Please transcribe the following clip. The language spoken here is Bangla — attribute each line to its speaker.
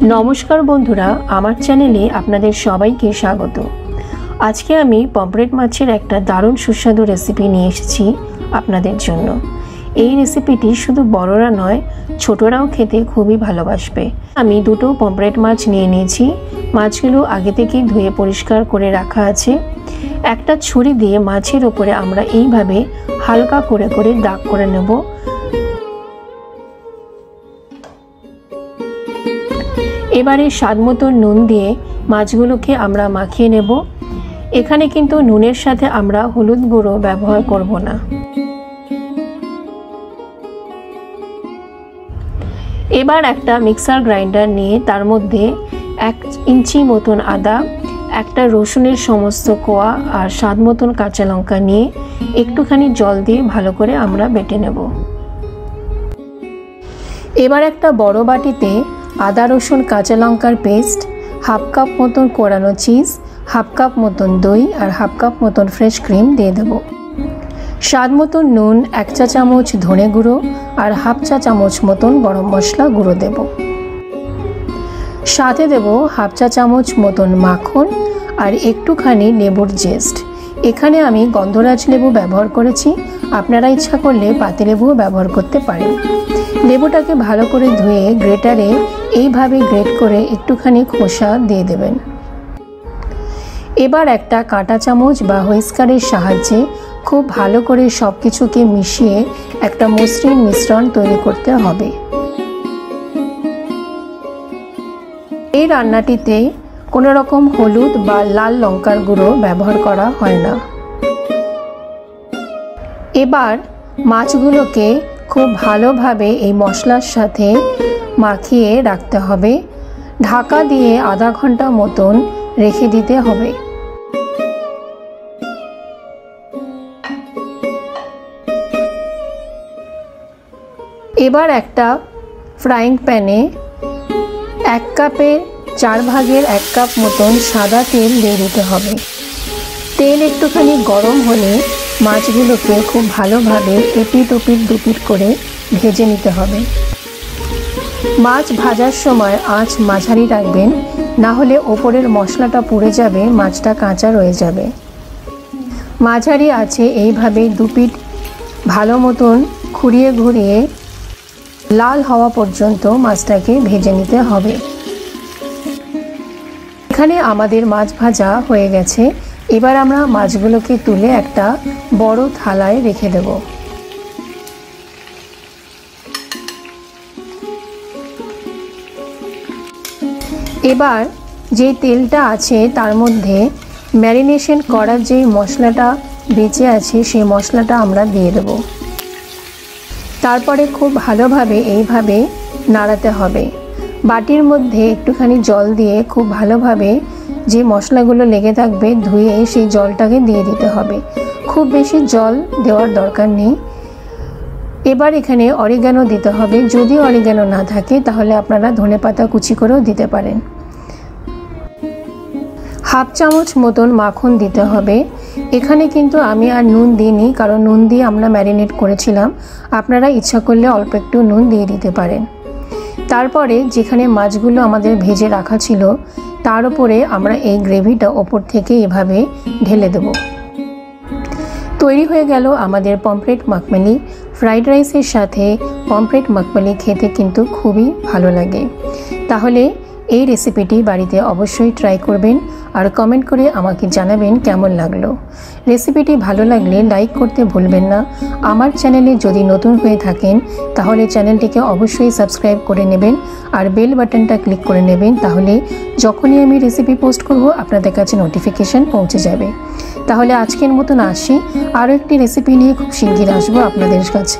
Speaker 1: नमस्कार बंधुरा आमार चैनेले आपनादेर सबाइके स्वागत। आज के आमी पमफ्रेट माछेर एक दारुण सुस्वादु रेसिपि निये एसेछि आपनादेर जोन्नो। এই রেসিপিটি শুধু বড়রা নয় ছোটরাও খেতে খুবই ভালোবাসবে। আমি দুটো পমফ্রেট মাছ নিয়ে নিয়েছি। মাছগুলো আগে থেকেই ধুয়ে পরিষ্কার করে রাখা আছে। একটা ছুরি দিয়ে মাছের উপরে আমরা এইভাবে হালকা করে করে দাগ করে নেব। এবারে স্বাদমতো নুন দিয়ে মাছগুলোকে আমরা মাখিয়ে নেব। এখানে কিন্তু নুনের সাথে আমরা হলুদ গুঁড়ো ব্যবহার করব না। এবার একটা মিক্সার গ্রাইন্ডার নিয়ে তার মধ্যে 1 ইঞ্চি মতন আদা, একটা রসুনের সমস্ত কোয়া আর স্বাদ মতন কাঁচা লঙ্কা নিয়ে একটুখানি জল দিয়ে ভালো করে আমরা বেটে নেব। এবার একটা বড় বাটিতে আদা রসুন কাঁচা লঙ্কার পেস্ট, হাফ কাপ মতন কোরানো চিজ, হাফ কাপ মতন দই আর হাফ কাপ মতন ফ্রেশ ক্রিম দিয়ে দেব। স্বাদ মতন নুন, 1 চা চামচ ধনে গুঁড়ো আর হাফ চা চামচ মতন গরম মশলা গুঁড়ো দেব। সাথে দেব হাফ চা চামচ মতন মাখন আর একটুখানি লেবুর জেস্ট। এখানে আমি গন্ধরাজ লেবু ব্যবহার করেছি, আপনারা ইচ্ছা করলে পাতিলেবুও ব্যবহার করতে পারেন। লেবুটাকে ভালো করে ধুয়ে গ্রেটারে এইভাবে গ্রেট করে একটুখানি খোসা দিয়ে দেবেন। এবার একটা কাঁটা চামচ বা হুইস্কারের সাহায্যে খুব ভালো করে সব কিছুকে মিশিয়ে একটা মসৃণ মিশ্রণ তৈরি করতে হবে। এই রান্নাটিতে কোনো রকম হলুদ বা লাল লঙ্কার গুঁড়ো ব্যবহার করা হয় না। এবার মাছগুলোকে খুব ভালোভাবে এই মশলার সাথে মাখিয়ে রাখতে হবে। ঢাকা দিয়ে আধা ঘন্টা মতন রেখে দিতে হবে। এবার একটা ফ্রাইং প্যানে 1 কাপের 4 ভাগের 1 কাপ মতন সাদা তেল দিয়ে দিতে হবে। তেল একটুখানি গরম হলে মাছগুলোকে খুব ভালোভাবে এপিট ওপিট দুপিট করে ভেজে নিতে হবে। মাছ ভাজার সময় আঁচ মাঝারি রাখবেন, না হলে ওপরের মশলাটা পুড়ে যাবে, মাছটা কাঁচা রয়ে যাবে। মাঝারি আছে এইভাবে দুপিট ভালো মতন ঘুরিয়ে ঘুরিয়ে লাল হওয়া পর্যন্ত মাছটাকে ভেজে নিতে হবে। এখানে আমাদের মাছ ভাজা হয়ে গেছে। এবার আমরা মাছগুলোকে তুলে একটা বড় থালায় রেখে দেব। এবার যে তেলটা আছে তার মধ্যে ম্যারিনেশন করার যে মশলাটা বেঁচে আছে সেই মশলাটা আমরা দিয়ে দেব। তারপরে খুব ভালোভাবে এইভাবে নাড়াতে হবে। বাটির মধ্যে একটুখানি জল দিয়ে খুব ভালোভাবে যে মশলাগুলো লেগে থাকবে ধুয়ে সেই জলটাকে দিয়ে দিতে হবে। খুব বেশি জল দেওয়ার দরকার নেই। এবার এখানে অরিগানো দিতে হবে। যদি অরিগানো না থাকে তাহলে আপনারা ধনেপাতা কুচি করেও দিতে পারেন। হাফ চামচ মতন মাখন দিতে হবে। এখানে কিন্তু আমি আর নুন দিইনি, কারণ নুন দিয়ে আমরা ম্যারিনেট করেছিলাম। আপনারা ইচ্ছা করলে অল্প একটু নুন দিয়ে দিতে পারেন। তারপরে যেখানে মাছগুলো আমাদের ভেজে রাখা ছিল তার উপরে আমরা এই গ্রেভিটা ওপর থেকে এভাবে ঢেলে দেব। তৈরি হয়ে গেল আমাদের পমফ্রেট মাখমালি। ফ্রাইড রাইসের সাথে পমফ্রেট মাখমালি খেতে কিন্তু খুবই ভালো লাগে। তাহলে এই রেসিপিটি বাড়িতে অবশ্যই ট্রাই করবেন আর কমেন্ট করে আমাকে জানাবেন কেমন লাগলো। রেসিপিটি ভালো লাগলে লাইক করতে ভুলবেন না। আমার চ্যানেলে যদি নতুন হয়ে থাকেন তাহলে চ্যানেলটিকে অবশ্যই সাবস্ক্রাইব করে নেবেন আর বেল বাটনটা ক্লিক করে নেবেন, তাহলে যখনই আমি রেসিপি পোস্ট করব আপনাদের কাছে নোটিফিকেশন পৌঁছে যাবে। তাহলে আজকের মতন আসি, আরও একটি রেসিপি নিয়ে খুব শিগগির আসবো আপনাদের কাছে।